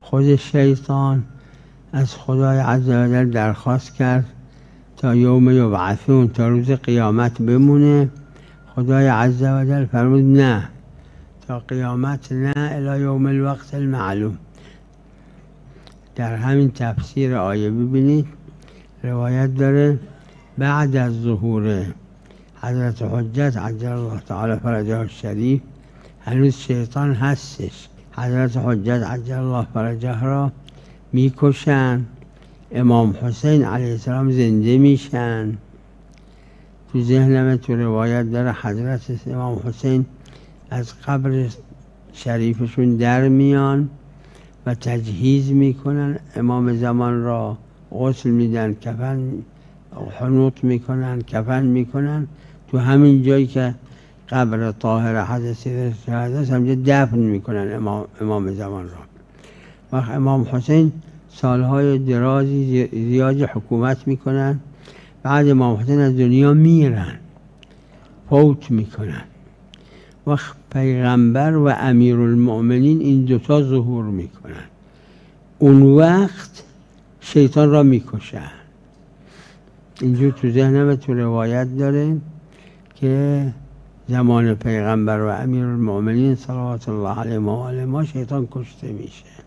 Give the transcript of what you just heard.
خود شیطان از خدای عزوجل درخواست کرد تا یوم یبعثون، تا روز قیامت بمونه. خدای عزوجل فرمود نه، تا قیامت نه، الی یوم الوقت المعلوم. در همین تفسیر آیه ببینید روایت داره بعد از ظهور حضرت حجت عجل الله تعالی فرجه الشریف هنوز شیطان هستش. حضرت حجت عجل الله فرجه را میکشن، امام حسین علیه السلام زنده میشن. تو ذهنم تو روایت داره حضرت امام حسین از قبر شریفشون در میان و تجهیز میکنن امام زمان را، غسل میدن، کفن حنوط میکنن، کفن میکنن. تو همین جایی که قبر طاهر حضرت شهدا است همینجا دفن میکنن امام زمان را. وقت امام حسین سالهای درازی زیاد حکومت میکنن، بعد امام حسین از دنیا میرن، فوت میکنن. وقت پیغمبر و امیرالمؤمنین این دوتا ظهور میکنن، اون وقت شیطان را میکشن. اینجور تو ذهنم تو روایت داره که زمان پیغمبر و امیرالمؤمنین صلوات الله علیه و آله ما شیطان کشته میشه.